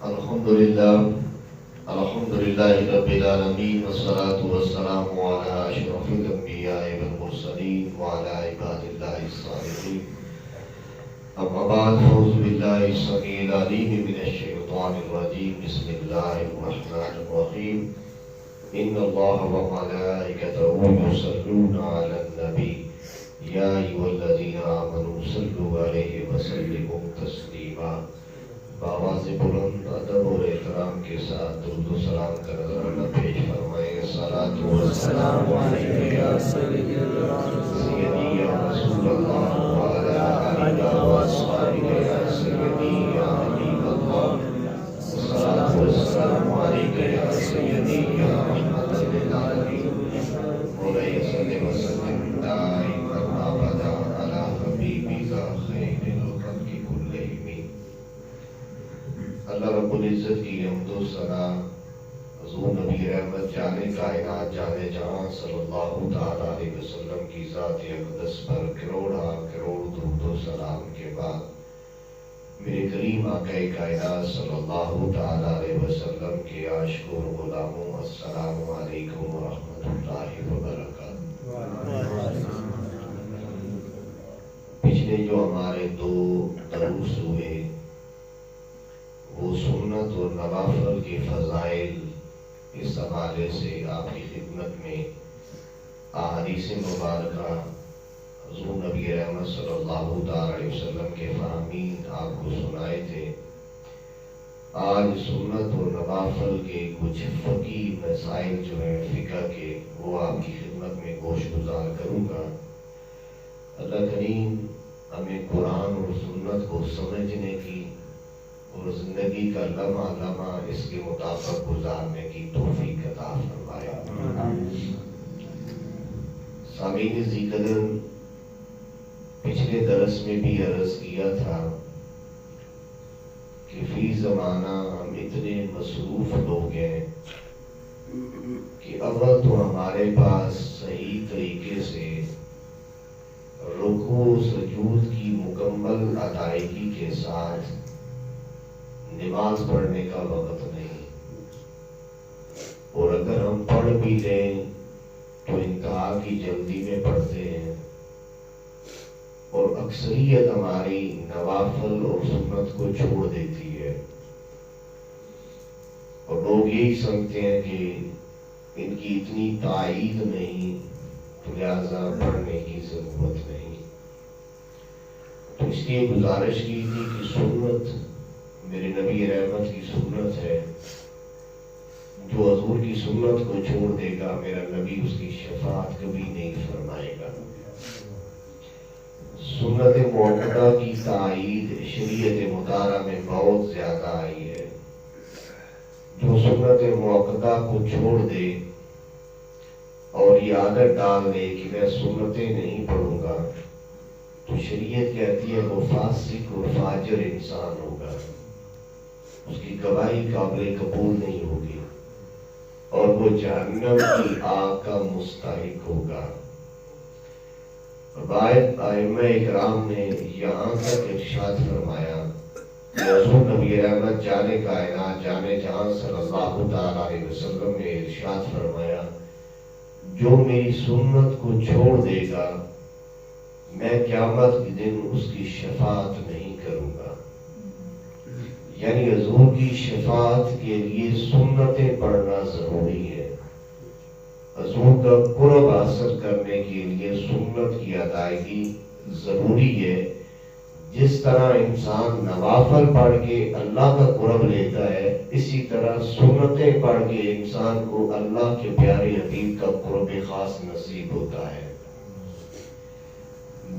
الحمد للہ رب العالمین والصلاة والسلام علی اشرف الانبیاء والمرسلین وعلی عباد اللہ الصالحین اما بعد اعوذ باللہ السمیع العلیم من الشیطان الرجیم بسم اللہ الرحمن الرحیم ان اللہ وملائکتہ یصلون علی النبی یا ایھا الذین آمنوا صلوا علیہ وسلموا تسلیما۔ بآواز بلند ادب اور احترام کے ساتھ درود و سلام کا نذرانہ پیش فرمائیں۔ صلاۃ و سلام علیک یا سیدی یا رسول اللہ وعلی آلہ و اصحابہ یا سیدی یا حبیب اللہ۔ صلاۃ و سلام علیک یا سیدی یا رحمۃ للعالمین۔ مولانا صلی وسلم دائما ابدا علی حبیبک خیر الخلق کلہم۔ اللہ رب العزت کی حمد و ثنا حضور نبی رحمت جانے کائنات جانے جہاں صلی اللہ تعالیٰ علیہ وسلم کی ذات اقدس پر کروڑا کروڑ درود و سلام کے بعد میرے کریم آقا کائنات صلی اللہ تعالیٰ علیہ وسلم کے عاشق و غلاموں السلام علیکم ورحمۃ اللہ وبرکاتہ۔ پچھلے جو ہمارے دو دروس ہوئے وہ سنت اور نوافل کے فضائل اس حوالے سے آپ کی خدمت میں احادیث مبارکہ حضور نبی رحمت صلی اللہ تعالی علیہ وسلم کے فرامین آپ کو سنائے تھے۔ آج سنت اور نوافل کے کچھ فقہی مسائل جو ہیں فقہ کے وہ آپ کی خدمت میں گوش گزار کروں گا۔ اللہ کریم ہمیں قرآن اور سنت کو سمجھنے کی اور زندگی کا لمحہ لمحہ اس کے مطابق گزارنے کی توفیق عطا فرمائے۔ سامعین ذی قدر، پچھلے درس میں بھی عرض کیا تھا کہ فی زمانہ ہم اتنے مصروف لوگ ہیں کہ اول تو ہمارے پاس صحیح طریقے سے رکوع و سجود کی مکمل ادائیگی کے ساتھ نماز پڑھنے کا وقت نہیں، اور اگر ہم پڑھ بھی لیں تو انتہا کی جلدی میں پڑھتے ہیں، اور اکثریت ہماری نوافل اور سنت کو چھوڑ دیتی ہے، اور لوگ یہی سمجھتے ہیں کہ ان کی اتنی تائید نہیں تو لہذا پڑھنے کی ضرورت نہیں۔ تو اس لیے گزارش کی تھی کہ سنت میرے نبی رحمت کی سنت ہے، جو حضور کی سنت کو چھوڑ دے گا میرا نبی اس کی شفاعت کبھی نہیں فرمائے گا۔ سنت موقدہ کی تائید شریعت مطالعہ میں بہت زیادہ آئی ہے۔ جو سنت موقدہ کو چھوڑ دے اور یہ عادت ڈال دے کہ میں سنتیں نہیں پڑھوں گا تو شریعت کہتی ہے وہ فاسق اور فاجر انسان ہوگا، اس کی گواہی قابل قبول نہیں ہوگی اور وہ جہنم کی آگ کا مستحق ہوگا۔ بعض ائمہ اکرام نے یہاں تک ارشاد فرمایا کہ حضور نبی رحمت جانے کائنات جانے جہاں صلی اللہ تعالیٰ علیہ وسلم نے ارشاد فرمایا جو میری سنت کو چھوڑ دے گا میں قیامت کے دن اس کی شفاعت نہیں کروں گا۔ یعنی حضور کی شفاعت کے لیے سنتیں پڑھنا ضروری ہے۔ حضور کا قرب حاصل کرنے کے لیے سنت کی ادائیگی ضروری ہے۔ جس طرح انسان نوافل پڑھ کے اللہ کا قرب لیتا ہے، اسی طرح سنتیں پڑھ کے انسان کو اللہ کے پیارے حبیب کا قرب خاص نصیب ہوتا ہے۔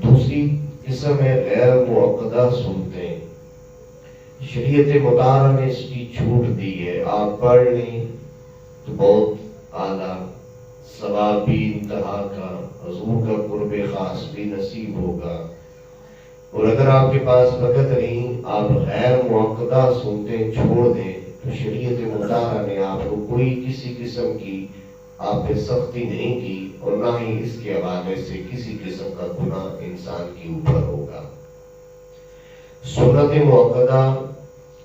دوسری قسم ہے غیر موقدہ سنتیں۔ شریعت مطالعہ نے اس کی چھوٹ دی ہے، آپ پڑھ لیں تو بہت اعلیٰ ثواب بھی انتہا کا، حضور کا قرب خاص بھی نصیب ہوگا۔ اور اگر آپ کے پاس وقت نہیں، آپ غیر موقدہ سنتیں چھوڑ دیں تو شریعت مطالعہ نے آپ کو کوئی کسی قسم کی آپ پہ سختی نہیں کی اور نہ ہی اس کے حوالے سے کسی قسم کا گناہ انسان کے اوپر ہوگا۔ سنت موقدہ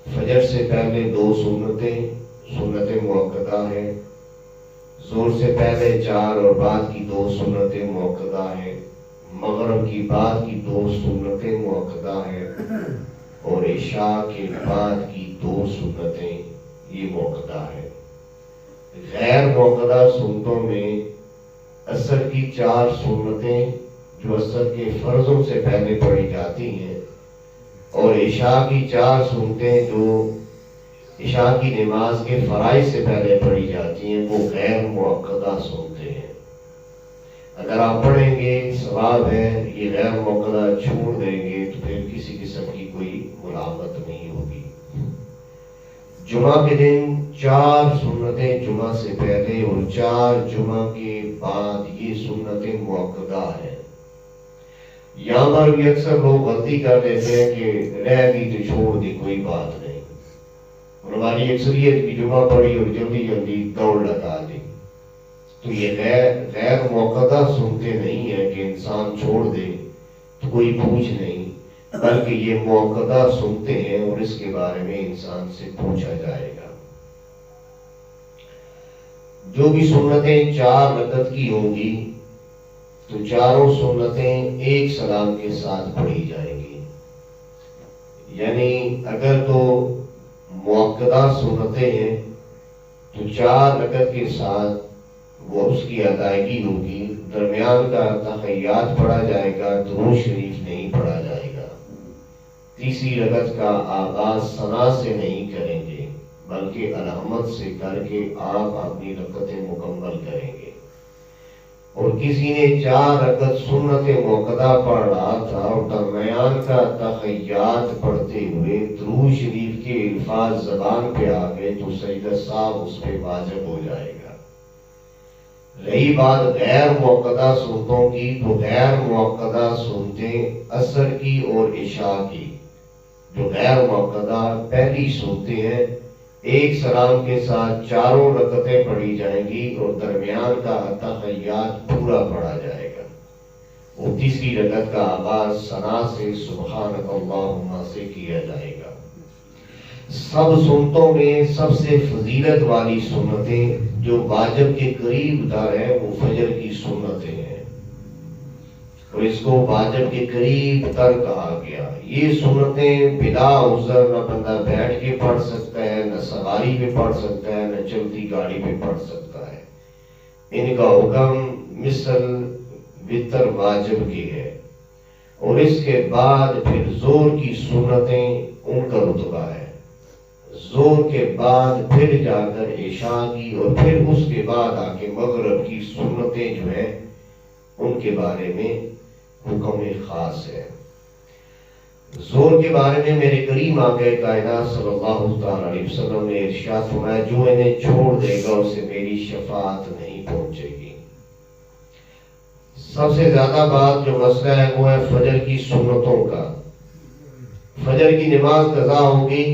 فجر سے پہلے 2 سنت مؤکدہ ہیں، ظہر سے پہلے 4 اور بعد کی 2 سنت مؤکدہ ہیں، مغرب کی بعد کی 2 سنت مؤکدہ ہیں، اور عشاء کے بعد کی 2 سنتیں یہ مؤکدہ ہیں۔ غیر مؤکدہ سنتوں میں عصر کی 4 سنتیں جو عصر کے فرضوں سے پہلے پڑھی جاتی ہیں، اور عشاء کی 4 سنتیں جو عشاء کی نماز کے فرائض سے پہلے پڑھی جاتی ہیں، وہ غیر مؤکدہ سنتیں ہیں۔ اگر آپ پڑھیں گے ثواب ہے، یہ غیر مؤکدہ چھوڑ دیں گے تو پھر کسی قسم کی کوئی ملامت نہیں ہوگی۔ جمعہ کے دن 4 سنتیں جمعہ سے پہلے اور 4 جمعہ کے بعد یہ سنتیں مؤکدہ ہیں۔ یہاں پر بھی اکثر لوگ غلطی کر دیتے ہیں کہ رہ گئی تو چھوڑ دی، کوئی بات نہیں۔ اور ہماری اکثریت کی جمعہ پڑھی اور جلدی جلدی دوڑ لگا دی، تو یہ غیر مؤکدہ سنتے نہیں ہیں کہ انسان چھوڑ دے تو کوئی پوچھ نہیں، بلکہ یہ مؤکدہ سنتے ہیں اور اس کے بارے میں انسان سے پوچھا جائے گا۔ جو بھی سنتیں 4 رکعت کی ہوں گی تو چاروں سنتیں ایک سلام کے ساتھ پڑھی جائیں گی، یعنی اگر تو مؤکدہ سنتیں ہیں تو 4 رکعت کے ساتھ وہ اس کی ادائیگی ہوگی، درمیان کا تحیات پڑھا جائے گا، درود شریف نہیں پڑھا جائے گا۔ تیسری رکعت کا آغاز ثنا سے نہیں کریں گے بلکہ الحمد سے کر کے آپ اپنی رکعتیں مکمل کریں گے۔ اور کسی نے 4 رکعت سنت مؤکدہ پڑھ رہا تھا اور درمیان کا تحیات پڑھتے ہوئے درود شریف کے الفاظ زبان پہ آ گئے تو سجدہ صاحب اس پہ واجب ہو جائے گا۔ رہی بات غیر مؤکدہ سنتوں کی، تو غیر مؤکدہ سنتیں عصر کی اور عشاء کی، جو غیر مؤکدہ پہلی سنتیں ہیں، ایک سلام کے ساتھ 4 رکعتیں پڑھی جائیں گی اور درمیان کا تحیات پورا پڑھا جائے گا۔ اور تیسری رکعت کا آغاز ثنا سے سبحانک اللہم سے کیا جائے گا۔ سب سنتوں میں سب سے فضیلت والی سنتیں جو واجب کے قریب تر ہے وہ فجر کی سنتیں ہیں، اور اس کو واجب کے قریب تر کہا گیا۔ یہ سنتیں بلا عذر نہ بندہ بیٹھ کے پڑھ سکتا ہے، نہ سواری پہ پڑھ سکتا ہے، نہ چلتی گاڑی پہ پڑھ سکتا ہے۔ ان کا حکم مثل وتر واجب کی ہے، اور اس کے بعد پھر ظہر کی سنتیں ان کا رتبہ ہے۔ ظہر کے بعد پھر جا کر عشاء کی، اور پھر اس کے بعد آ کے مغرب کی سنتیں جو ہیں ان کے بارے میں حکم خاص ہے۔ ظہر کے بارے میں میرے کریم آقا کائنات صلی اللہ تعالی علیہ وسلم نے ارشاد فرمایا، جو انہیں چھوڑ دے گا اسے میری شفاعت نہیں پہنچے گی۔ سب سے زیادہ بات جو مسئلہ ہے وہ ہے فجر کی سنتوں کا۔ فجر کی نماز قضا ہوگی،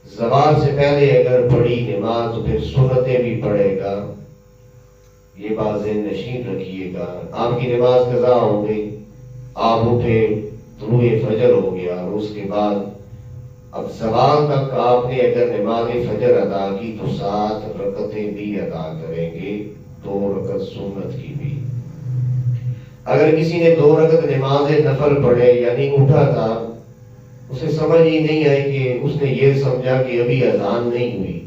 زوال سے پہلے اگر پڑھی نماز تو پھر سنتیں بھی پڑھے گا، یہ بات ذہن نشین رکھیے گا۔ آپ کی نماز قضا ہو گئی، آپ اٹھے، طلوع فجر ہو گیا، اور اس کے بعد اب زوال تک آپ نے اگر نماز فجر ادا کی تو 7 رکعتیں بھی ادا کریں گے، 2 رکعت سنت کی بھی۔ اگر کسی نے 2 رکعت نماز نفل پڑھے، یعنی اٹھا تھا، اسے سمجھ ہی نہیں آئی کہ اس نے یہ سمجھا کہ ابھی اذان نہیں ہوئی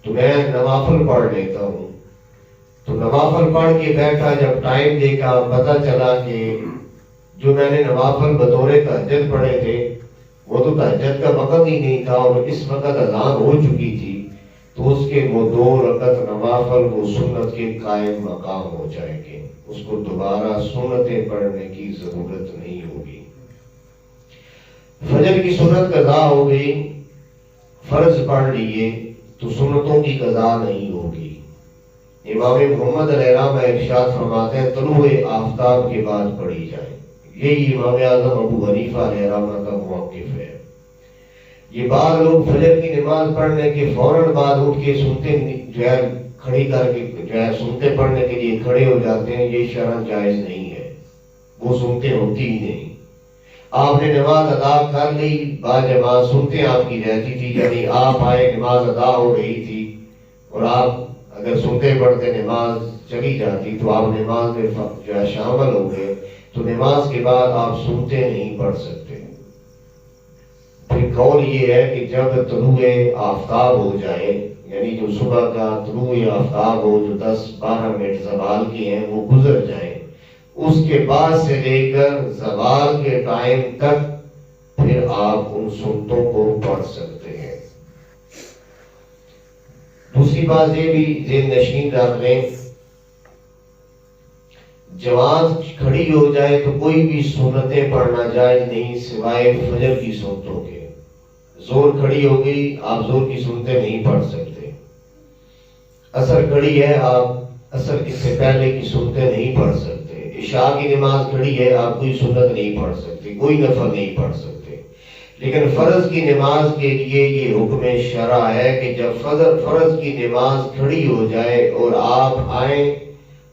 تو میں نوافل پڑھ لیتا ہوں، تو نوافل پڑھ کے بیٹھا، جب ٹائم دیکھا پتہ چلا کہ جو میں نے نوافل بطور تہجد پڑھے تھے وہ تو تہجد کا وقت ہی نہیں تھا اور اس وقت اذان ہو چکی تھی، تو اس کے وہ 2 رکعت نوافل وہ سنت کے قائم مقام ہو جائیں گے، اس کو دوبارہ سنتیں پڑھنے کی ضرورت نہیں ہوگی۔ فجر کی سنت قضا ہو گئی، فرض پڑھ لیے تو سنتوں کی قضا نہیں ہوگی۔ امام محمد علیہ السلام ارشاد فرماتے ہیں طلوع آفتاب کے بعد پڑھی جائے، یہی امام اعظم ابو حنیفہ علیہ السلام کا موقف ہے۔ یہ بعض لوگ فجر کی نماز پڑھنے کے فوراً بعد اٹھ کے سنتے جو ہے کھڑی کر کے جو ہے سنتے پڑھنے کے لیے کھڑے ہو جاتے ہیں، یہ شرعاً جائز نہیں ہے، وہ سنتے ہوتی ہی نہیں۔ آپ نے نماز ادا کر لی، باجماعت سنتے آپ کی رہتی تھی، یعنی آپ آئے نماز ادا ہو رہی تھی اور آپ اگر سنتے پڑھتے نماز چلی جاتی تو آپ نماز میں جو ہے شامل ہو گئے، تو نماز کے بعد آپ سنتے نہیں پڑھ سکتے۔ پھر قول یہ ہے کہ جب طلوع آفتاب ہو جائے، یعنی جو صبح کا طلوع آفتاب ہو، جو 10-12 منٹ زوال کے ہیں وہ گزر جائیں، اس کے بعد سے لے کر زوال کے ٹائم تک پھر آپ ان سنتوں کو پڑھ سکتے ہیں۔ دوسری بات یہ بھی ذہن نشین رکھ لیں، جماعت کھڑی ہو جائے تو کوئی بھی سنتیں پڑھنا جائز نہیں سوائے فجر کی سنتوں کے۔ زور کھڑی ہو گئی، آپ زور کی سنتیں نہیں پڑھ سکتے۔ عصر کھڑی ہے، آپ عصر سے پہلے کی سنتیں نہیں پڑھ سکتے۔ عشاء کی نماز کھڑی ہے، آپ کوئی سنت نہیں پڑھ سکتے، کوئی نفل نہیں پڑھ سکتے۔ لیکن فرض کی نماز کے لیے یہ حکم شرع ہے کہ جب فرض کی نماز کھڑی ہو جائے اور آپ آئیں،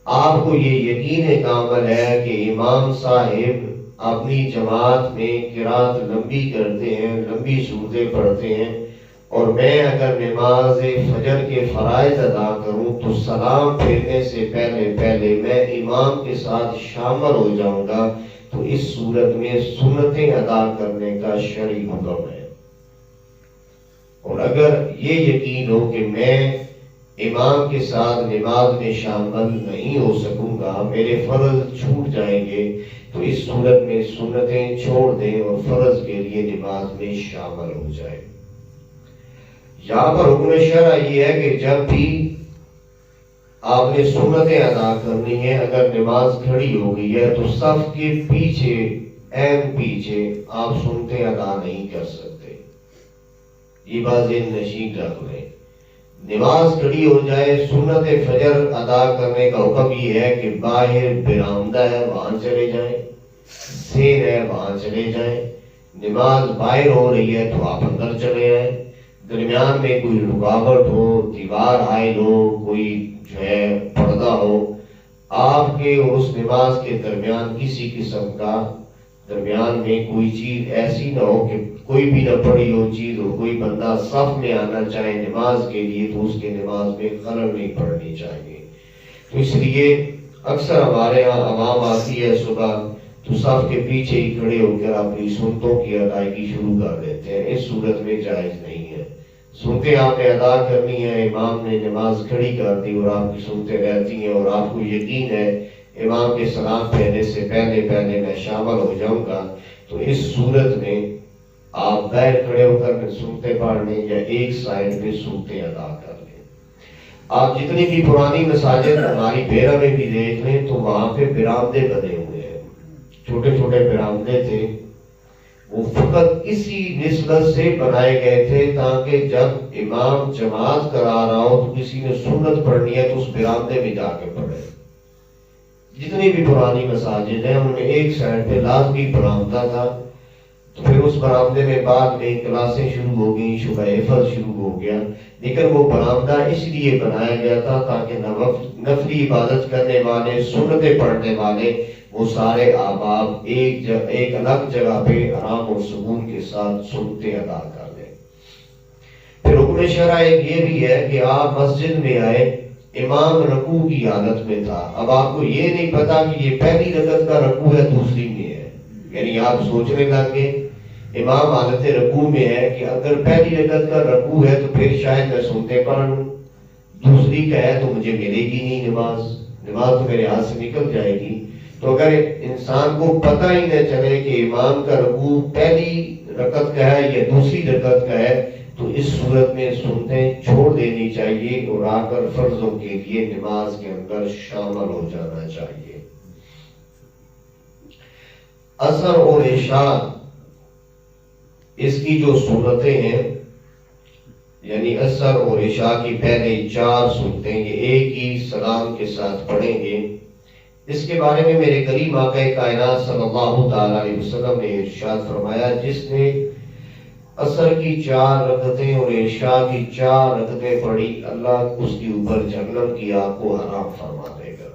آپ کو یہ یقین کامل ہے کہ امام صاحب اپنی جماعت میں قرات لمبی کرتے ہیں، لمبی سورتیں پڑھتے ہیں، اور میں اگر نماز فجر کے فرائض ادا کروں تو سلام پھیرنے سے پہلے میں امام کے ساتھ شامل ہو جاؤں گا، تو اس صورت میں سنتیں ادا کرنے کا شرعی حکم ہے۔ اور اگر یہ یقین ہو کہ میں امام کے ساتھ نماز میں شامل نہیں ہو سکوں گا، میرے فرض چھوٹ جائیں گے، تو اس صورت میں سنتیں چھوڑ دیں اور فرض کے لیے نماز میں شامل ہو جائیں۔ یہاں پر حکم شرع یہ ہے کہ جب بھی آپ نے سنتیں ادا کرنی ہے، اگر نماز کھڑی ہو گئی ہے تو صف کے پیچھے، عین پیچھے آپ سنتیں ادا نہیں کر سکتے۔ یہ بات ذہن نشین رکھ لیں۔ نماز کھڑی ہو جائے، سنت فجر ادا کرنے کا حکم یہ ہے کہ باہر برآمدہ ہے وہاں چلے جائیں، سیر ہے وہاں چلے جائیں، نماز باہر ہو رہی ہے تو آپ اندر چلے آئیں، درمیان میں کوئی رکاوٹ ہو، دیوار حائل ہو، کوئی جو ہے پردہ ہو، آپ کے اور اس نماز کے درمیان کسی قسم کا درمیان میں کوئی چیز ایسی نہ ہو کہ کوئی بھی نہ پڑی ہو چیز ہو، کوئی بندہ صف میں آنا چاہے نماز کے لیے تو اس کے نماز میں خلل نہیں پڑنی چاہیے۔ تو اس لیے اکثر ہمارے یہاں عوام آتی ہے صبح تو صف کے پیچھے ہی کھڑے ہو کر اپنی سنتوں کی ادائیگی شروع کر دیتے ہیں، اس صورت میں جائز نہیں ہے۔ سنتیں آپ نے ادا کرنی ہے، امام نے نماز کھڑی کر دی اور آپ کی سنتیں رہتی ہیں اور آپ کو یقین ہے امام کے سلام پھیرنے سے پہلے میں شامل ہو جاؤں گا، تو اس صورت میں آپ باہر کھڑے ہو کر سنتیں پڑھ لیں یا ایک سائڈ میں سنتیں ادا کر لیں۔ آپ جتنی بھی پرانی مساجد ہماری بیرہ میں بھی دیکھ لیں تو وہاں پہ برآمدے بنے ہوئے ہیں، چھوٹے چھوٹے برآمدے تھے، وہ فقط اسی نسبت سے بنائے گئے تھے تاکہ جب امام جماعت کرا رہا ہو تو کسی نے سنت پڑھنی ہے تو اس برآمدے میں جا کے پڑھے۔ جتنی بھی پرانی مساجد ہیں ان میں ایک سائڈ پہ لازمی برآمدہ تھا، تو پھر اس برآمدے میں بعد میں کلاسیں شروع ہو گئیں، شبہ حفظ شروع ہو گیا، لیکن وہ برآمدہ اس لیے بنایا گیا تھا تاکہ نفلی عبادت کرنے والے، سنتیں پڑھنے والے، وہ سارے احباب ایک الگ جگہ پہ آرام اور سکون کے ساتھ سنتیں ادا کر لیں۔ پھر حکم شرع ایک یہ بھی ہے کہ آپ مسجد میں آئے، امام رکوع کی حالت میں تھا، اب آپ کو یہ نہیں پتا کہ یہ پہلی رکعت کا رکوع ہے دوسری میں ہے، یعنی آپ سوچنے لگے امام حالت رکوع میں ہے کہ اگر پہلی رکعت کا رکوع ہے تو پھر شاید میں سنتے پڑھ لوں، دوسری کا ہے تو مجھے ملے گی نہیں نماز تو میرے ہاتھ سے نکل جائے گی۔ تو اگر انسان کو پتہ ہی نہ چلے کہ امام کا رکوع پہلی رکعت کا ہے یا دوسری رکعت کا ہے تو اس صورت میں سنتیں چھوڑ دینی چاہیے اور آ کر فرضوں کے لیے نماز کے اندر شامل ہو جانا چاہیے۔ عصر اور عشاء اس کی جو سنتیں ہیں، یعنی عصر اور عشاء کی پہلے 4 سنتیں یہ ایک ہی سلام کے ساتھ پڑھیں گے، اس کے بارے میں میرے کریم آقا کائنات صلی اللہ تعالی علیہ وسلم نے ارشاد فرمایا، جس نے عصر کی 4 رکعتیں اور عشاء کی 4 رکعتیں پڑھی، اللہ اس کے اوپر جہنم کی آگ کو حرام فرما دے گا۔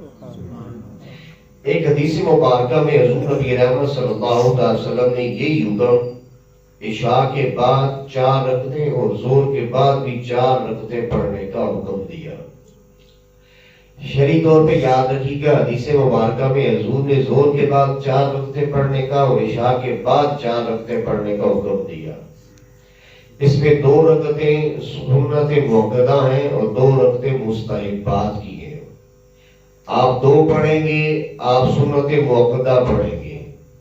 ایک حدیث مبارکہ میں حضور نبی رحمت صلی اللہ علیہ وسلم نے یہ حکم عشاء کے بعد 4 رکعتیں اور ظہر کے بعد بھی 4 رکعتیں پڑھنے کا حکم دیا۔ شرعی طور پہ یاد رکھیے گا، حدیث مبارکہ میں حضور نے ظہر کے بعد 4 رکعتیں پڑھنے کا اور عشاء کے بعد 4 رکعتیں پڑھنے کا حکم دیا۔ اس میں 2 رکعتیں سنت موقدہ ہیں اور 2 رکعتیں مستحبات کی ہیں۔ آپ 2 پڑھیں گے، آپ سنت موقدہ پڑھیں گے۔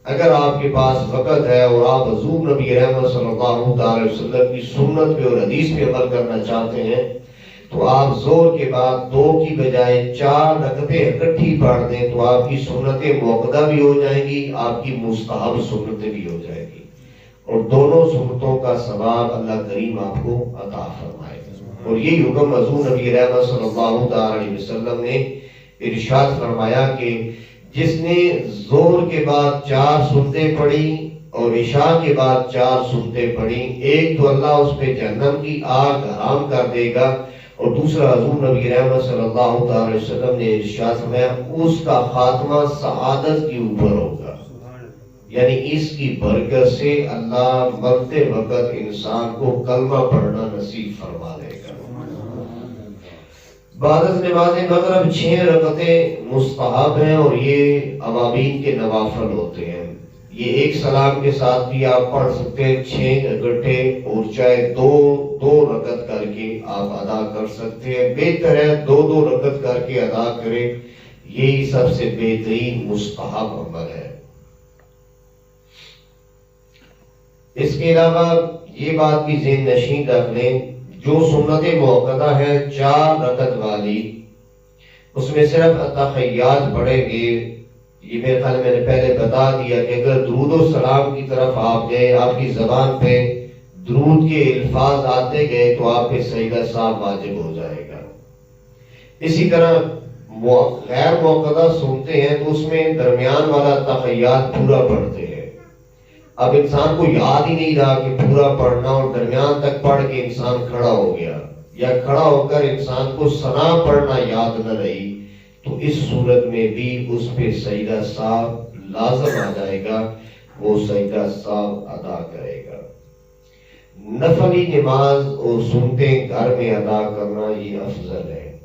اگر آپ کے پاس وقت ہے اور آپ حضور نبی رحمت صلی اللہ علیہ وسلم کی سنت پہ اور حدیث پہ عمل کرنا چاہتے ہیں تو آپ ظہر کے بعد 2 کی بجائے 4 رکعتیں اکٹھی پڑھ دیں تو آپ کی سنت موقدہ بھی ہو جائیں گی، آپ کی مستحب سنتیں بھی ہو جائیں گی، اور دونوں سنتوں کا ثواب اللہ کریم آپ کو عطا فرمائے گا۔ اور یہ حکم حضور نبی رحمت صلی اللہ علیہ وسلم نے ارشاد فرمایا کہ جس نے ظہر کے بعد 4 سنتیں پڑھی اور عشاء کے بعد 4 سنتیں پڑھی، ایک تو اللہ اس پہ جہنم کی آگ حرام کر دے گا، اور دوسرا حضور نبی رحمت صلی اللہ علیہ وسلم نے ارشاد فرمایا اس کا خاتمہ سعادت کے اوپر ہوگا، یعنی اس کی برکت سے اللہ مرتے وقت انسان کو کلمہ پڑھنا نصیب فرما دے گا۔ بعد از نماز مغرب 6 رکعتیں مستحب ہیں اور یہ اوابین کے نوافل ہوتے ہیں۔ یہ ایک سلام کے ساتھ بھی آپ پڑھ سکتے ہیں 6 اکٹھے، اور چاہے دو رکعت کر کے آپ ادا کر سکتے ہیں۔ بہتر ہے 2 رکعت کر کے ادا کریں، یہی سب سے بہترین مستحب عمل ہے۔ اس کے علاوہ یہ بات بھی ذہن نشین رکھ لیں، جو سنت موقدہ ہے 4 رکعت والی، اس میں صرف اتحیات پڑھیں گے۔ یہ میرے خیال میں نے پہلے بتا دیا کہ اگر درود و سلام کی طرف آپ گئے، آپ کی زبان پہ درود کے الفاظ آتے گئے تو آپ پہ سجدہ صاحب واجب ہو جائے گا۔ اسی طرح غیر موقدہ سنتے ہیں تو اس میں درمیان والا اتحیات پورا پڑھتے ہیں۔ اب انسان کو یاد ہی نہیں رہا کہ پورا پڑھنا، اور درمیان تک پڑھ کے انسان کھڑا ہو گیا، یا کھڑا ہو کر انسان کو ثنا پڑھنا یاد نہ رہی، تو اس صورت میں بھی اس پہ سجدہ صاحب لازم آ جائے گا، وہ سجدہ صاحب ادا کرے گا۔ نفلی نماز اور سنتیں گھر میں ادا کرنا یہ افضل ہے،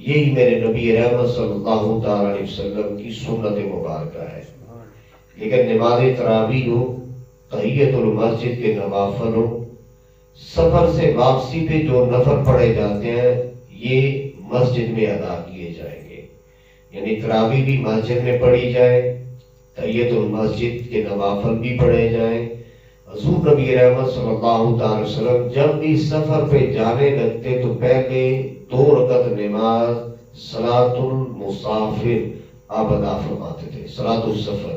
یہی میرے نبی رحمت صلی اللہ علیہ وسلم کی سنت مبارکہ ہے۔ لیکن نماز تراویح ہو، تحیت المسجد کے نوافل ہو، سفر سے واپسی پہ جو نفل پڑھے جاتے ہیں یہ مسجد میں ادا کیے جائیں گے، یعنی تراویح بھی مسجد میں پڑھی جائے، تحیت المسجد کے نوافل بھی پڑھے جائیں۔ حضور نبی رحمت صلی اللہ علیہ وسلم جب بھی سفر پہ جانے لگتے تو پہلے 2 رکعت نماز صلاۃ المسافر آپ ادا فرماتے تھے، صلاۃ السفر،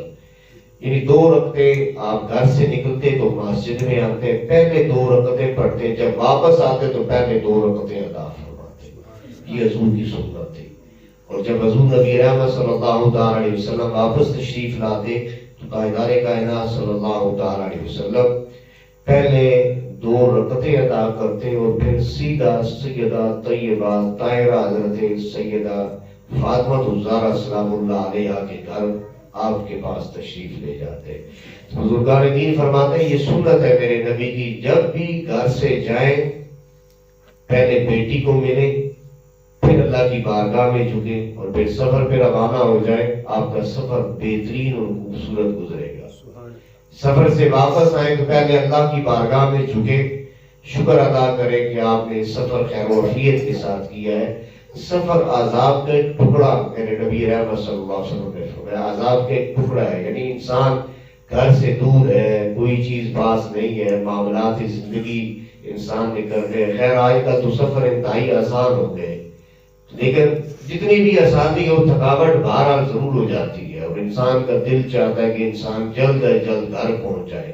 یعنی 2 رکعتیں آپ گھر سے نکلتے تو مسجد میں آتے، پہلے 2 رکعتیں پڑھتے، جب واپس آتے تو پہلے 2 رکعتیں ادا فرماتے۔ یہ حضور کی سنت تھی۔ اور جب حضور نبی رحمت صلی اللہ علیہ وسلم واپس تشریف لاتے تو تاجدار کائنات صلی اللہ علیہ وسلم پہلے 2 رکعتیں ادا کرتے اور پھر سیدھا سیدہ طیبہ طاہرہ حضرت سیدہ فاطمہ الزہرا سلام اللہ علیہا کے گھر آپ کے پاس تشریف لے جاتے۔ بزرگان دین فرماتے ہیں یہ سنت ہے میرے نبی کی، جب بھی گھر سے جائیں پہلے بیٹی کو ملیں، پھر اللہ کی بارگاہ میں جھکیں، اور پھر سفر پہ روانہ ہو جائیں، آپ کا سفر بہترین اور خوبصورت گزرے گا۔ سفر سے واپس آئیں تو پہلے اللہ کی بارگاہ میں جھکیں، شکر ادا کریں کہ آپ نے سفر خیر و عافیت کے ساتھ کیا ہے۔ سفر عذاب کا ایک ٹکڑا، میرے نبی رحمت صلی اللہ علیہ وسلم نے فرمایا عذاب کا ایک ٹکڑا ہے، یعنی انسان گھر سے دور ہے، کوئی چیز پاس نہیں ہے، معاملات زندگی انسان نے کر لے۔ خیر آج کل تو سفر انتہائی آسان ہو گئے، لیکن جتنی بھی آسانی ہو تھکاوٹ بہرحال ضرور ہو جاتی ہے، اور انسان کا دل چاہتا ہے کہ انسان جلد از جلد گھر پہنچ جائے۔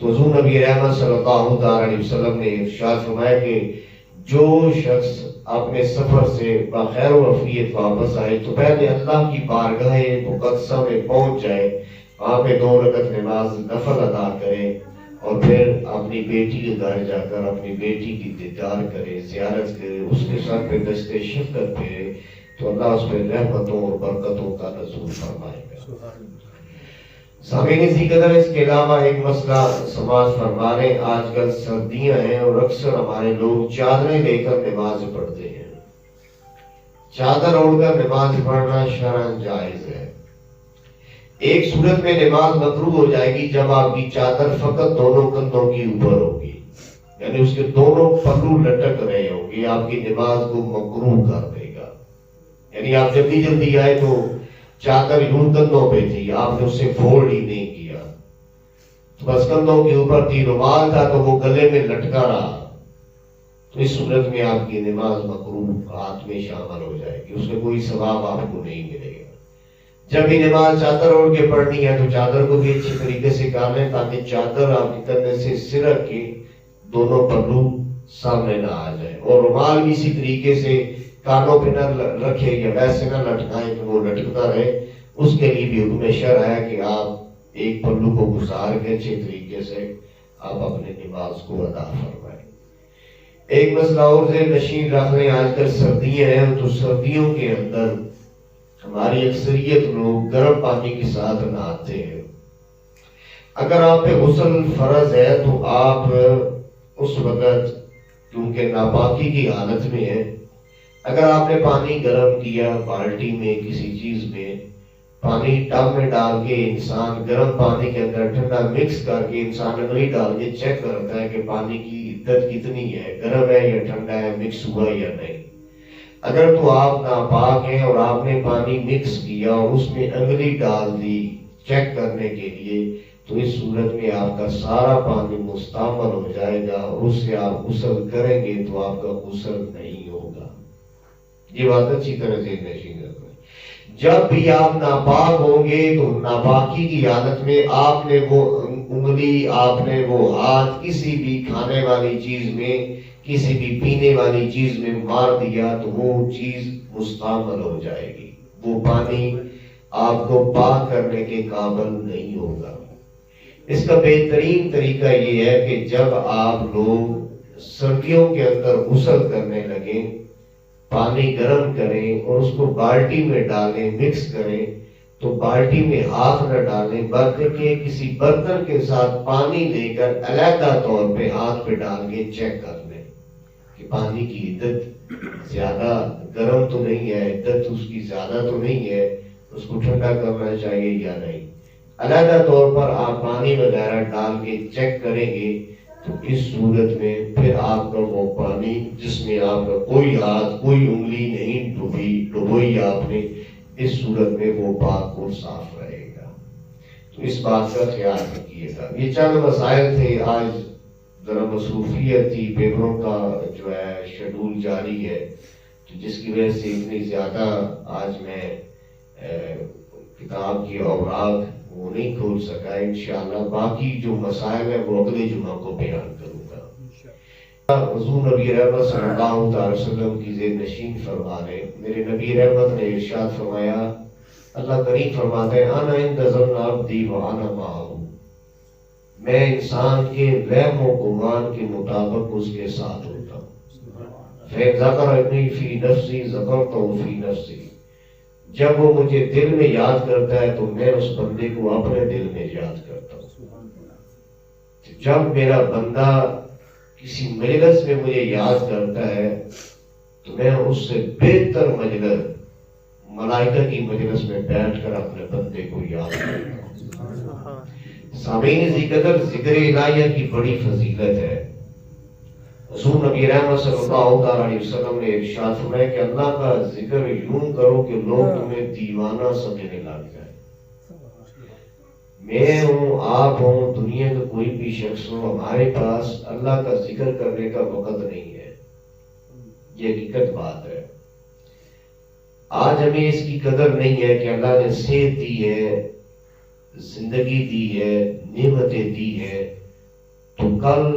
تو حضور نبی رحمت صلی اللہ علیہ وسلم نے ارشاد فرمایا کہ جو شخص اپنے سفر سے بخیر و عافیت واپس آئے تو پہلے اللہ کی بارگاہ مقدسہ میں پہنچ جائے، وہاں پہ 2 رکعت نماز نفل ادا کرے، اور پھر اپنی بیٹی کے گھر جا کر اپنی بیٹی کی دیدار کرے، زیارت کرے، اس کے سر پہ دست شفقت پھیرے، تو اللہ اس پہ رحمتوں اور برکتوں کا نزول فرمائے گا۔ سامعین اسی قدر اس کے علاوہ ایک مسئلہ سماج فرما رہے ہیں، آج کل سردیاں ہیں اور اکثر ہمارے لوگ چادریں لے کر نماز پڑھتے ہیں۔ چادر اوڑھ کر نماز پڑھنا شرعاً جائز ہے۔ ایک صورت میں نماز مکروہ ہو جائے گی جب آپ کی چادر فقط دونوں کندھوں کی اوپر ہوگی، یعنی اس کے دونوں پلو لٹک رہے ہوں گے، آپ کی نماز کو مکروہ کر دے گا۔ یعنی آپ جلدی جلدی آئے تو چادر یوں کندھوں پہ تھی، آپ نے اسے فولڈ ہی نہیں کیا، تو بس کندھوں کے اوپر تھی، رومال تھا تو وہ گلے میں لٹکا رہا، تو اس صورت میں آپ کی نماز مکروہ ہاتھ میں شامل ہو جائے گی، اس میں کوئی ثواب آپ کو نہیں ملے گا۔ جب بھی نماز چادر اوڑھ کے پڑھنی ہے تو چادر کو بھی اچھی طریقے سے کر لیں تاکہ چادر آپ کے کندھے سے سرک کے دونوں پلو سامنے نہ آ جائے، اور رومال بھی اسی طریقے سے کانوں پہ نہ رکھے یا ویسے نہ لٹکائیں کہ وہ لٹکتا رہے۔ اس کے لیے بھی حکم شرع ہے کہ آپ ایک پلو کو گزار کے اچھے طریقے سے آپ اپنے نماز کو ادا فرمائیں۔ ایک مسئلہ اور ذہن نشین رکھ لیں، آج کل سردیاں ہیں تو سردیوں کے اندر ہماری اکثریت لوگ گرم پانی کے ساتھ نہاتے ہیں۔ اگر آپ پہ غسل فرض ہے تو آپ اس وقت کیونکہ ناپاکی کی حالت میں ہے، اگر آپ نے پانی گرم کیا بالٹی میں کسی چیز میں، پانی ٹب میں ڈال کے انسان گرم پانی کے اندر ٹھنڈا مکس کر کے انسان انگلی ڈال کے چیک کرتا ہے کہ پانی کی عدت کتنی ہے، گرم ہے یا ٹھنڈا ہے، مکس ہوا یا نہیں۔ اگر تو آپ ناپاک ہیں اور آپ نے پانی مکس کیا اور اس میں انگلی ڈال دی چیک کرنے کے لیے، تو اس صورت میں آپ کا سارا پانی مستعمل ہو جائے گا اور اس سے آپ غسل کریں گے تو آپ کا غسل نہیں ہوگا۔ یہ بات اچھی طرح سے نشین رکھیں۔ جب بھی آپ ناپاک ہوں گے تو ناپاکی کی حالت میں آپ نے وہ انگلی، آپ نے وہ ہاتھ کسی بھی کھانے والی چیز میں، کسی بھی پینے والی چیز میں مار دیا تو وہ چیز مستعمل ہو جائے گی، وہ پانی آپ کو پاک کرنے کے قابل نہیں ہوگا۔ اس کا بہترین طریقہ یہ ہے کہ جب آپ لوگ سردیوں کے اندر غسل کرنے لگیں، پانی گرم کریں اور اس کو بالٹی میں ڈالیں، مکس کریں، تو بالٹی میں ہاتھ نہ ڈالیں بلکہ کسی برتن کے ساتھ پانی لے کر علیحدہ طور پہ ہاتھ پہ ڈال کے چیک کر لیں کہ پانی کی عدت زیادہ گرم تو نہیں ہے، عدت اس کی زیادہ تو نہیں ہے، اس کو ٹھنڈا کرنا چاہیے یا نہیں۔ علیحدہ طور پر آپ پانی وغیرہ ڈال کے چیک کریں گے تو اس صورت میں پھر آپ کا وہ پانی جس میں آپ کا کوئی ہاتھ کوئی انگلی نہیں ڈبوئی آپ نے، اس صورت میں وہ پاک اور صاف رہے گا۔ تو اس بات کا خیال رکھیے گا۔ یہ چند مسائل تھے، آج ذرا مصروفیت تھی، پیپروں کا جو ہے شیڈول جاری ہے، تو جس کی وجہ سے اتنی زیادہ آج میں کتاب کی اوراق وہ نہیں کھول سکا۔ انشاءاللہ باقی جو مسائل ہیں وہ اگلے جمعہ کو بیان کروں گا۔ حضور نبی رحمت صلی اللہ علیہ وسلم کی ذہن نشین فرما رہے، میرے نبی رحمت نے ارشاد فرمایا، اللہ کریم فرماتے ہیں، انا عند ظن عبدی وانا معہ، میں انسان کے وہم و گمان کے مطابق اس کے ساتھ ہوتا ہوں۔ فَإِن ذَكَرَنِي فِي نَفْسِي ذَكَرْتُهُ فِي نَفْسِي، جب وہ مجھے دل میں یاد کرتا ہے تو میں اس بندے کو اپنے دل میں یاد کرتا ہوں۔ جب میرا بندہ کسی مجلس میں مجھے یاد کرتا ہے تو میں اس سے بہتر مجلس ملائکہ کی مجلس میں بیٹھ کر اپنے بندے کو یاد کرتا ہوں۔ سامعین اسی قدر ذکر الہیہ کی بڑی فضیلت ہے۔ رسول نبی رحمت صلی اللہ علیہ وسلم نے ارشاد فرمایا کہ اللہ کا ذکر یوں کرو کہ لوگ تمہیں دیوانہ سمجھنے لگ جائیں۔ میں ہوں، آپ ہوں، دنیا کا کوئی بھی شخص ہو، ہمارے پاس اللہ کا ذکر کرنے کا وقت نہیں ہے، یہ حقیقت بات ہے۔ آج ہمیں اس کی قدر نہیں ہے کہ اللہ نے صحت دی ہے، زندگی دی ہے، نعمتیں دی ہے، تو کل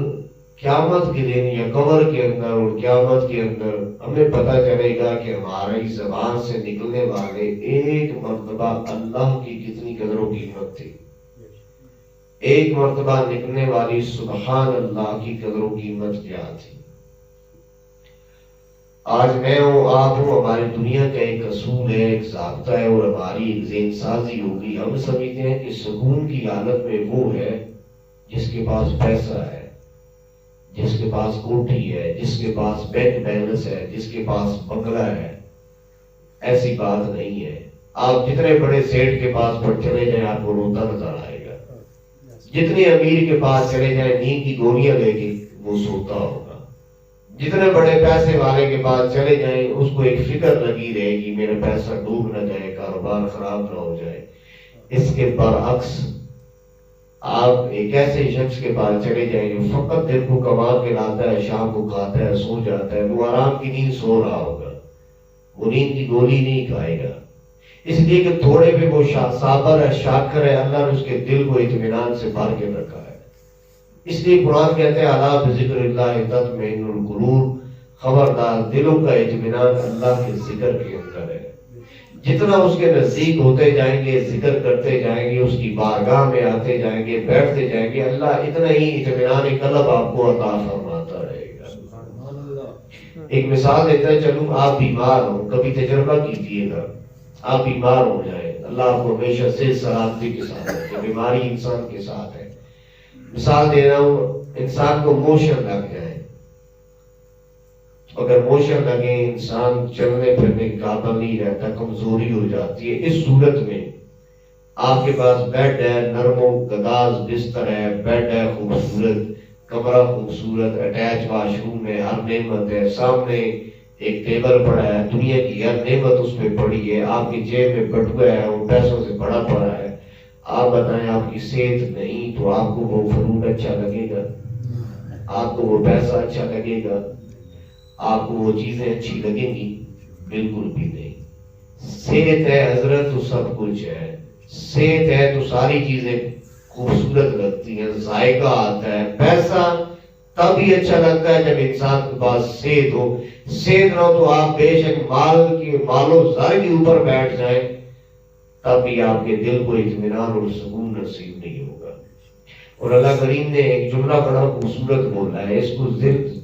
قیامت کے دن یا قبر کے اندر اور قیامت کے اندر ہمیں پتہ چلے گا کہ ہماری زبان سے نکلنے والے ایک مرتبہ اللہ کی کتنی قدر و قیمت تھی، ایک مرتبہ نکلنے والی سبحان اللہ کی قدر و قیمت کیا تھی۔ آج میں ہوں، آپ ہوں، ہماری دنیا کا ایک اصول ہے، ایک ضابطہ ہے، اور ہماری ایک ذہن سازی ہوگی. ہم سمجھتے ہیں کہ سکون کی حالت میں وہ ہے جس کے پاس پیسہ ہے، جس کے پاس کوٹھی ہے، جس کے پاس بینک بیلنس ہے، جس کے پاس بنگلہ ہے. ایسی بات نہیں ہے. آپ جتنے بڑے سیٹ کے پاس پر چلے جائیں آپ کو روتا نظر آئے گا. جتنے امیر کے پاس چلے جائیں نیند کی گولیاں لے کے وہ سوتا ہوگا. جتنے بڑے پیسے والے کے پاس چلے جائیں اس کو ایک فکر لگی رہے گی میرا پیسہ ڈوب نہ جائے، کاروبار خراب نہ ہو جائے. اس کے برعکس آپ ایک ایسے شخص کے پاس چلے جائیں جو فقط دن کو کما کے لاتا ہے، شام کو کھاتا ہے، سو جاتا ہے، وہ آرام کی نیند سو رہا ہوگا، وہ نیند کی گولی نہیں کھائے گا. اس لیے کہ تھوڑے پہ وہ صابر ہے، شاکر ہے. اللہ نے اس کے دل کو اطمینان سے بھر کے رکھا ہے. اس لیے قرآن کہتے ہیں الا بذکر اللہ تطمئن القلوب، خبردار دلوں کا اطمینان اللہ کے ذکر کے اندر ہے. جتنا اس کے نزدیک ہوتے جائیں گے، ذکر کرتے جائیں گے، اس کی بارگاہ میں آتے جائیں گے، بیٹھتے جائیں گے، اللہ اتنا ہی اطمینان قلب آپ کو عطا فرماتا رہے گا. ایک مثال دیتا ہے، چلوں آپ بیمار ہوں، کبھی تجربہ کیجیے گا، آپ بیمار ہو جائیں، اللہ آپ کو ہمیشہ صحت سلامتی کے ساتھ ہے، بیماری انسان کے ساتھ ہے. مثال دے رہا ہوں، انسان کو موشن لگ جائے، اگر موشن لگے انسان چلنے پھرنے کے قابل نہیں رہتا، کمزوری ہو جاتی ہے. اس صورت میں آپ کے پاس بیڈ ہے، نرم و گداز بستر ہے، بیڈ ہے خوبصورت، کمرہ خوبصورت، اٹیچ واش روم ہے، ہر نعمت ہے، سامنے ایک ٹیبل پڑا ہے، دنیا کی ہر نعمت اس پہ پڑی ہے، آپ کی جیب میں بٹوا ہے، وہ پیسوں سے بڑا پڑا ہے. آپ بتائیں آپ کی صحت نہیں تو آپ کو وہ فروٹ اچھا لگے گا؟ آپ کو وہ پیسہ اچھا لگے گا؟ آپ کو وہ چیزیں اچھی لگیں گی؟ بالکل بھی نہیں. صحت ہے حضرت تو سب کچھ ہے، صحت ہے تو ساری چیزیں خوبصورت لگتی ہیں، ذائقہ آتا ہے. پیسہ تب ہی اچھا لگتا ہے جب انسان کے پاس صحت ہو. صحت نہ تو آپ بے شک مال و زر کے اوپر بیٹھ جائیں، تب بھی آپ کے دل کو اطمینان اور سکون نصیب نہیں ہوگا. اور اللہ کریم نے ایک جملہ بڑا خوبصورت بولا ہے، اس کو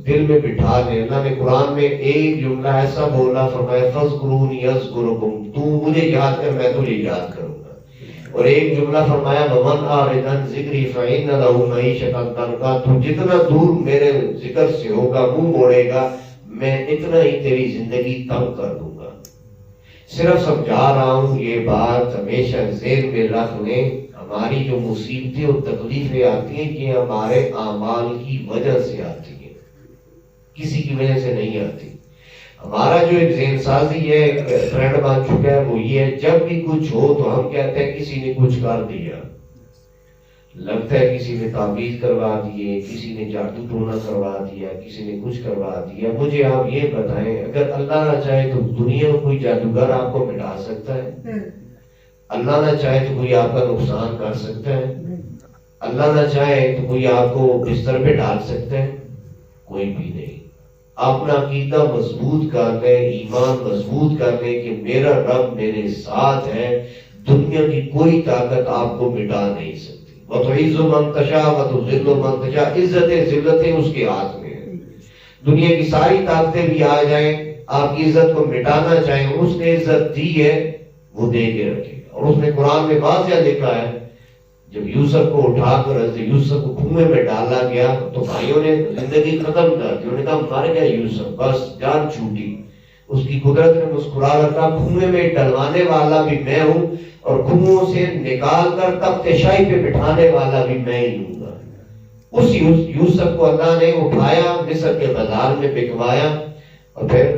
دل میں بٹھا لیں. اللہ نے قرآن میں ایک جملہ ایسا بولا، فرمایا فَاذْكُرُونِي أَذْكُرْكُمْ، تو مجھے یاد کر میں تجھے یاد کروں گا. اور ایک جملہ فرمایا وَمَنْ أَعْرَضَ عَنْ ذِكْرِي فَإِنَّ لَهُ مَعِيشَةً ضَنْكًا، تو جتنا دور میرے ذکر سے ہوگا، منہ موڑے گا، میں اتنا ہی تیری زندگی تنگ کر دوں گا. صرف سمجھا رہا ہوں، یہ بات ہمیشہ ذہن میں رکھ لیں. ہماری جو مصیبتیں اور تکلیفیں آتی ہیں یہ ہمارے اعمال کی وجہ سے آتی ہیں، کسی کی وجہ سے نہیں آتی. ہمارا جو ایک ذہن سازی ہے، ایک ٹرینڈ بن چکا ہے، وہ یہ ہے جب بھی کچھ ہو تو ہم کہتے ہیں کسی نے کچھ کر دیا. لگتا ہے کسی نے تعویذ کروا دیے، کسی نے جادو ٹونا کروا دیا، کسی نے کچھ کروا دیا. مجھے آپ یہ بتائیں اگر اللہ نہ چاہے تو دنیا میں کوئی جادوگر آپ کو مٹا سکتا ہے؟ اللہ نہ چاہے تو کوئی آپ کا نقصان کر سکتا ہے؟ اللہ نہ چاہے تو کوئی آپ کو بستر پہ ڈال سکتا ہے؟ کوئی بھی نہیں. اپنا عقیدہ مضبوط کر لیں، ایمان مضبوط کر لیں کہ میرا رب میرے ساتھ ہے، دنیا کی کوئی طاقت آپ کو مٹا نہیں سکتی. وَتُعِزُّ مَن تَشَاءُ وَتُذِلُّ مَن تَشَاءُ، عزتیں ذلتیں اس کے ہاتھ میں ہیں. دنیا کی ساری طاقتیں بھی آ جائیں، آپ کی عزت کو مٹانا چاہیں، اس نے عزت دی ہے وہ دے کے رکھے. اور اس نے قرآن میں واضح لکھا ہے جب یوسف کو اٹھا کر حضرت یوسف کو کنویں میں ڈالا گیا تو بھائیوں نے زندگی ختم کر دی. انہوں نے کہا مر گیا یوسف، بس جان چھوٹی. اس کی قدرت نے مسکرا رکھا، کنویں میں ڈلوانے والا بھی میں ہوں اور کنویں سے نکال کر تخت شاہی پہ بٹھانے والا بھی میں ہی ہوں گا. اس یوسف کو اللہ نے اٹھایا، مصر کے بازار میں بکوایا اور پھر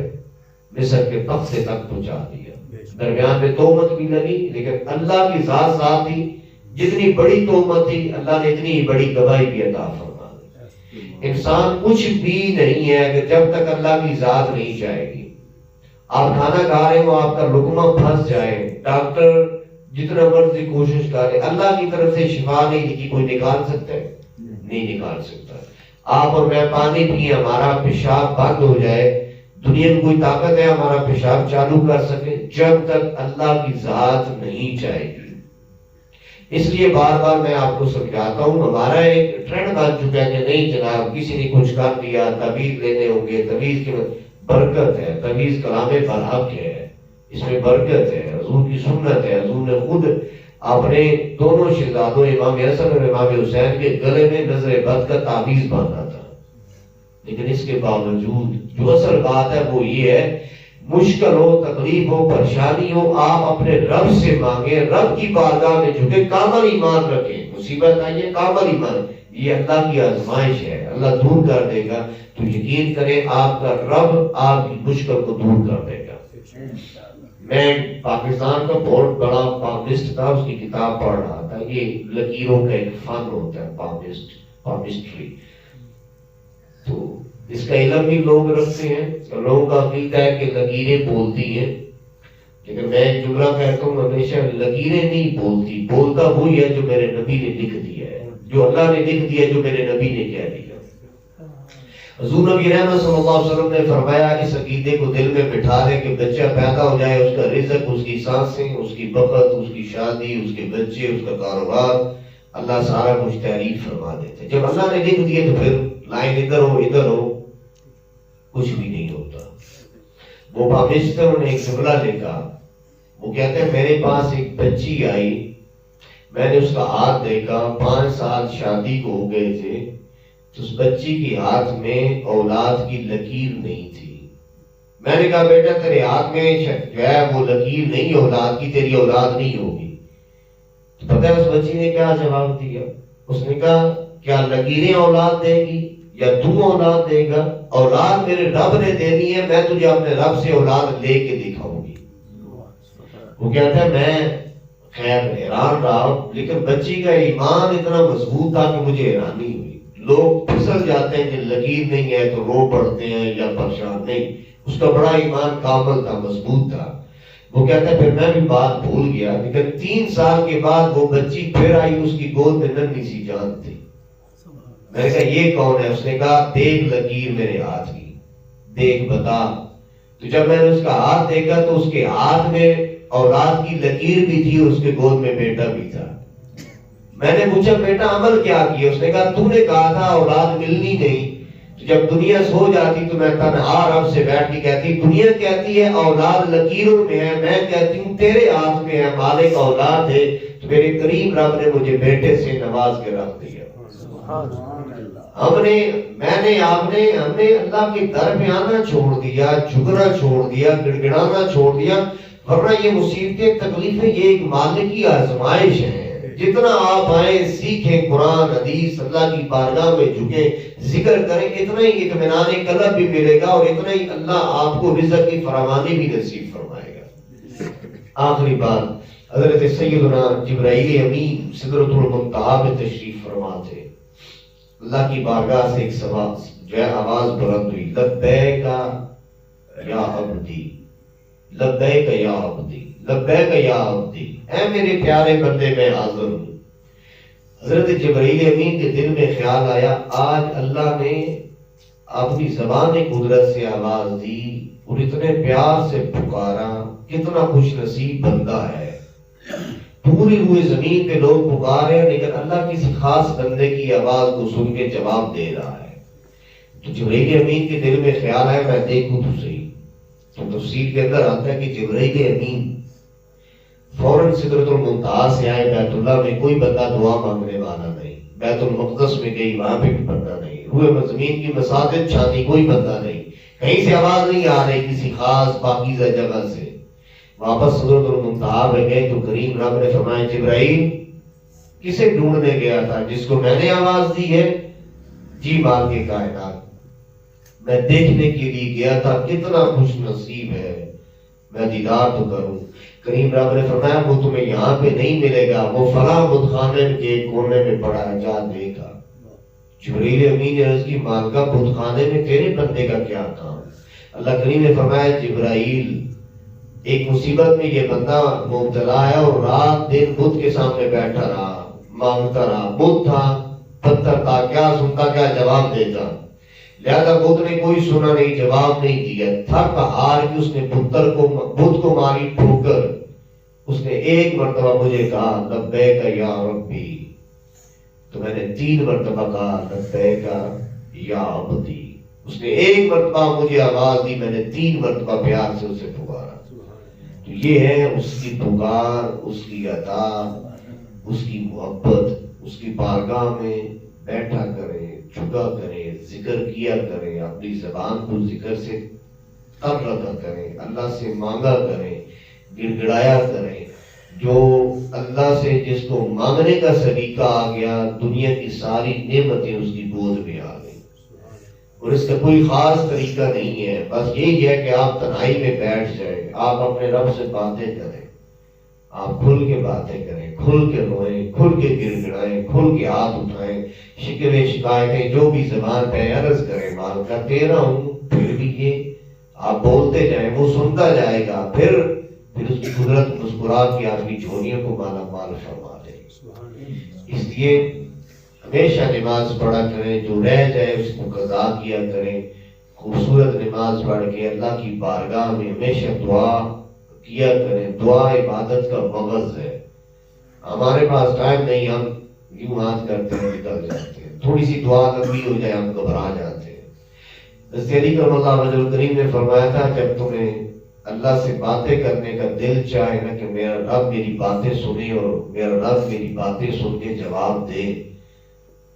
مصر کے تخت سے تک پہنچا دیا. درمیان میں تہمت بھی لگی لیکن اللہ کی ذات ساتھ تھی. جتنی بڑی تہمت تھی اللہ نے اتنی ہی بڑی گواہی بھی عطا فرما دی. انسان کچھ بھی نہیں ہے کہ جب تک اللہ کی ذات نہیں جائے گی. آپ کھانا کھا رہے ہو، آپ کا لقمہ پھنس جائے، ڈاکٹر جتنا مرضی کوشش کرے، اللہ کی طرف سے شفا نہیں لکھی، کوئی نکال سکتا ہے؟ نہیں نکال سکتا. آپ اور میں پانی پیے، ہمارا پیشاب بند ہو جائے، دنیا میں کوئی طاقت ہے ہمارا پیشاب چالو کر سکے؟ جب تک اللہ کی ذات نہیں چاہے گی. اس لیے بار بار میں آپ کو سمجھاتا ہوں، ہمارا ایک ٹرینڈ بن چکا ہے کہ نہیں جناب کسی نے کچھ کر دیا، تعویذ لینے ہوں گے، تعویذ کے برکت ہے، تمیز کلام برحق ہے، اس میں برکت ہے، حضور کی سنت ہے۔ حضور نے خود اپنے دونوں شہزادوں امام حسن اور امام حسین کے گلے میں نظر بد کا تعویذ باندھا تھا، لیکن اس کے باوجود جو اصل بات ہے وہ یہ ہے، مشکل ہو، تکلیف ہو، پریشانی ہو، آپ اپنے رب سے مانگیں، رب کی بارگاہ میں جھکے، کامل ایمان رکھیں۔ مصیبت آئی ہے، کامل ایمان، یہ اللہ کی آزمائش ہے، اللہ دور کر دے گا، تو یقین کریں آپ کا رب آپ کی مشکل کو دور کر دے گا۔ میں پاکستان کا بہت بڑا پامسٹ تھا، اس کی کتاب پڑھ رہا تھا، یہ لکیروں کا ایک فن ہوتا ہے، پامسٹری، تو اس کا علم بھی لوگ رکھتے ہیں، لوگوں کا عقیدہ ہے کہ لکیریں بولتی ہیں، لیکن میں ایک جملہ کہتا ہوں ہمیشہ، لکیریں نہیں بولتی، بولتا وہی ہے جو میرے نبی نے لکھ دیا ہے، جو اللہ نے لکھ دیا، جو میرے نبی نے کہہ دیا۔ حضور نبی رحمت صلی اللہ علیہ وسلم نے فرمایا اس عقیدے کو دل میں بٹھا دے کہ بچہ پیدا ہو جائے، اس کا رزق، اس کی سانسیں، اس کی بخت، اس کی شادی، اس کے بچے، اس کا کاروبار، اللہ سارا کچھ تعریف فرما دیتے۔ جب اللہ نے لکھ دیے تو پھر لائن ادھر ہو کچھ بھی نہیں ہوتا۔ وہ پامسٹر نے ایک جملہ لکھا، وہ کہتے ہیں میرے پاس ایک بچی آئی، میں نے اس کا ہاتھ دیکھا، 5 سال شادی کو ہو گئے تھے، تو اس بچی کے ہاتھ میں اولاد کی لکیر نہیں تھی۔ میں نے کہا بیٹا تیرے ہاتھ میں جو ہے وہ لکیر نہیں اولاد کی، تیری اولاد نہیں ہوگی۔ تو پتہ ہے اس بچی نے کیا جواب دیا؟ اس نے کہا کیا لکیریں اولاد دے گی یا تو اولاد دے گا؟ اولاد میرے رب نے دینی ہے، میں تجھے اپنے رب سے اولاد لے کے دکھاؤں گی۔ وہ کہتا ہے میں خیر حیران رہا، لیکن بچی کا ایمان اتنا مضبوط تھا کہ مجھے حیرانی ہوئی۔ لوگ پھسل جاتے ہیں کہ لکیر نہیں ہے تو رو پڑتے ہیں یا پریشان، نہیں، اس کا بڑا ایمان کامل تھا، مضبوط تھا۔ وہ کہتا ہے پھر میں بھی بات بھول گیا، لیکن 3 سال کے بعد وہ بچی پھر آئی، اس کی گود میں ننھی سی جان تھی۔ میں نے کہا یہ کون ہے؟ اس نے کہا دیکھ لکیر میرے ہاتھ کی، دیکھ بتا۔ تو جب میں نے اس کا ہاتھ دیکھا تو اس کے ہاتھ میں اولاد کی لکیر بھی تھی، اس کے گود میں بیٹا بھی تھا۔ میں نے پوچھا بیٹا عمل کیا کیا؟ اس نے کہا تو نے کہا تھا اولاد ملنی نہیں، تو جب دنیا سو جاتی تو میں تنہا رب سے بیٹھ کے کہتی، دنیا کہتی ہے اولاد لکیروں میں ہے، میں کہتی ہوں تیرے ہاتھ میں ہے، مالک اولاد ہے، تو میرے کریم رب نے مجھے بیٹے سے نواز کے رکھ دیا۔ ہم نے اللہ کے در میں آنا چھوڑ دیا، جھکنا چھوڑ دیا، گڑگڑانا چھوڑ دیا، ورنہ یہ مصیبتیں، تکلیفیں یہ ایک مالک کی آزمائش ہے۔ جتنا آپ آئیں، سیکھیں قرآن حدیث، اللہ کی بارگاہ میں جھکیں، ذکر کریں، اتنا ہی اطمینان قلب بھی ملے گا، اور اتنا ہی اللہ آپ کو رزق کی فراوانی بھی نصیب فرمائے گا۔ آخری بات، حضرت سیدنا جبرائیل امین سدرۃ المنتہا میں تشریف فرما تھے۔ اللہ کی بارگاہ سے ایک جو ہے آواز بلند ہوئی، لبیک یا عبدی، لبیک یا عبدی، لبیک یا عبدی، اے میرے پیارے بندے میں حاضر ہوں۔ حضرت جبرائیل امین کے دل میں خیال آیا آج اللہ نے اپنی زبان قدرت سے آواز دی اور اتنے پیار سے پکارا، کتنا خوش نصیب بندہ ہے۔ پوری روئے زمین پہ لوگ پکار رہے ہیں، لیکن اللہ کسی خاص بندے کی آواز کو سن کے جواب دے رہا ہے۔ تو جبرائیل امین کے دل میں خیال ہے میں دیکھوں تو صحیح۔ تو تفسیر کے اندر آتا ہے کہ جبرائیل امین فوراً سدرۃ المنتہا سے آئے، بیت اللہ میں کوئی بندہ دعا مانگنے والا نہیں، بیت المقدس میں گئی، وہاں پہ بھی بندہ نہیں، روئے زمین کی مساجد چھانی، کوئی بندہ نہیں، کہیں سے آواز نہیں آ رہی کسی خاص پاکیزہ جگہ سے۔ واپس سدرۃ المنتہا میں گئے تو کریم رب نے فرمایا جبرائیل کسے ڈھونڈنے گیا تھا؟ جس کو میں نے آواز دی ہے؟ جی مال کے کائنات، میں دیکھنے کے لیے گیا تھا، کتنا خوش نصیب ہے، میں دیدار تو کروں۔ کریم رب نے فرمایا وہ تمہیں یہاں پہ نہیں ملے گا، وہ فلاں بت خانے کے کونے میں پڑا ہے، جا دیکھا۔ جبرائیل امین نے عرض کی مالکہ بت خانے میں تیرے بندے کا کیا کام؟ اللہ کریم نے فرمایا جبرائیل ایک مصیبت میں یہ بندہ مبتلا ہے اور رات دن بت کے سامنے بیٹھا رہا، مانگتا رہا، بت تھا، پتھر تھا، کیا سنتا کیا جواب دیتا، لہذا بت نے کوئی سنا نہیں، جواب نہیں دیا، تھک ہار کے اس نے بت کو ماری ٹھوکر، اس نے ایک مرتبہ مجھے کہا لبیک یا ربی، تو میں نے 3 مرتبہ کہا لبیک یا عبدی۔ اس نے ایک مرتبہ مجھے آواز دی، میں نے 3 مرتبہ پیار سے اسے پکارا۔ تو یہ ہے اس کی پکار، اس کی عطا، اس کی محبت۔ اس کی بارگاہ میں بیٹھا کریں، جھکا کریں، ذکر کیا کریں، اپنی زبان کو ذکر سے تر رکھا کریں، اللہ سے مانگا کریں، گڑ گڑایا کریں۔ جو اللہ سے جس کو مانگنے کا سلیقہ آ گیا، دنیا کی ساری نعمتیں اس کی گود میں آ گئی، اور اس کا کوئی خاص طریقہ نہیں ہے۔ بس یہی ہے کہ آپ تنہائی میں بیٹھ جائیں، آپ اپنے رب سے باتیں کریں، آپ کھل کے باتیں کریں، کھل کے روئیں، کھل کے گڑ گڑائیں، کھل کے ہاتھ اٹھائیں، شکوے شکایتیں جو بھی زبان پہ عرض کریں، مال کرتے رہا ہوں۔ پھر بھی یہ آپ بولتے جائیں، وہ سنتا جائے گا، پھر اس کی قدرت مسکرا کے آپ کی جھولیوں کو مالا مال فرما دے۔ اس لیے ہمیشہ نماز پڑھا کریں، جو رہ جائے اس کو قضا کیا کریں، خوبصورت نماز پڑھ کے اللہ کی بارگاہ میں ہمیشہ دعا کیا کریں۔ دعا عبادت کا مغز ہے۔ ہمارے پاس ٹائم نہیں، ہم یوں ہاتھ کرتے ہیں، نکل جاتے ہیں، تھوڑی سی دعا لمبی ہو جائے ہم گھبرا جاتے ہیں۔ حضرت کرم اللہ وجہ الکریم نے فرمایا تھا، جب تمہیں اللہ سے باتیں کرنے کا دل چاہے نا کہ میرا رب میری باتیں سنے اور میرا رب میری باتیں سن کے جواب دے،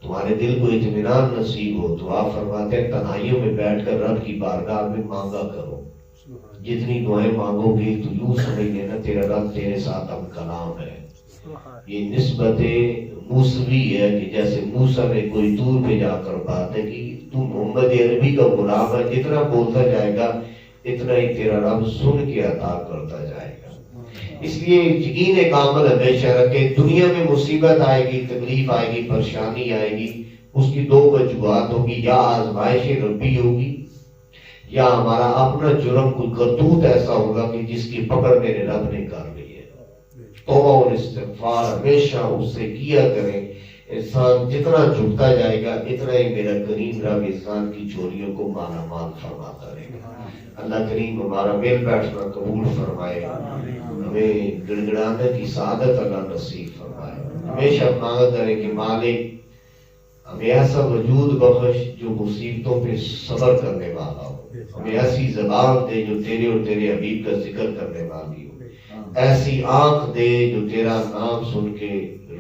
تمہارے دل کو اطمینان نصیب ہو، تو آپ فرماتے ہیں تنہائیوں میں بیٹھ کر رب کی بارگاہ میں مانگا کرو۔ جتنی دعائیں مانگو گے تو یوں سمجھ لینا تیرا رب تیرے ساتھ ہم کلام ہے۔ یہ نسبت موسوی ہے کہ جیسے موسیٰ نے کوئی دور پہ جا کر باتیں کی، تو محمد عربی کا غلام ہے، جتنا بولتا جائے گا اتنا ہی تیرا رب سن کے عطا کرتا جائے گا۔ اس لیے یقین کامل ہمیشہ رکھے، دنیا میں مصیبت آئے گی، تکلیف آئے گی، پریشانی آئے گی، اس کی 2 وجوہات ہوگی، یا آزمائش ربی ہوگی، یا ہمارا اپنا جرم کوئی کرتوت ایسا ہوگا کہ جس کی پکڑ میرے رب نے کر لی ہے۔ توبہ اور استغفار ہمیشہ اس سے کیا کریں۔ انسان جتنا جھکتا جائے گا اتنا ہی میرا کریم رب انسان کی چوریوں کو مالا مال فرماتا رہے گا۔ اللہ کریم ہمارا مل بیٹھنا قبول فرمائے، ہمیں گڑ گڑانے کی سعادت اللہ نصیب فرمائے۔ ہمیشہ مانگا کریں کہ مالک ہمیں ایسا وجود بخش جو مصیبتوں پہ صبر کرنے والا ہو، ہمیں ایسی زبان دے جو تیرے اور تیرے حبیب کا ذکر کرنے والی ہو، ایسی آنکھ دے جو تیرا نام سن کے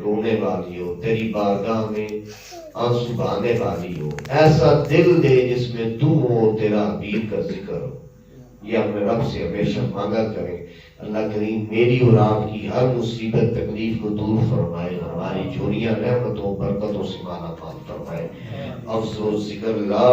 رونے والی ہو، تیری بارگاہ میں آنسو بہانے والی ہو، ایسا دل دے جس میں تو ہو، تیرا حبیب کا ذکر ہو۔ یہ اپنے رب سے ہمیشہ مانگا کریں۔ اللہ کریم میری اور آپ کی ہر مصیبت تکلیف کو دور فرمائے، ہماری چوریاں رحمتوں برکتوں سے مالا مال فرمائے۔ افسوس ذکر لا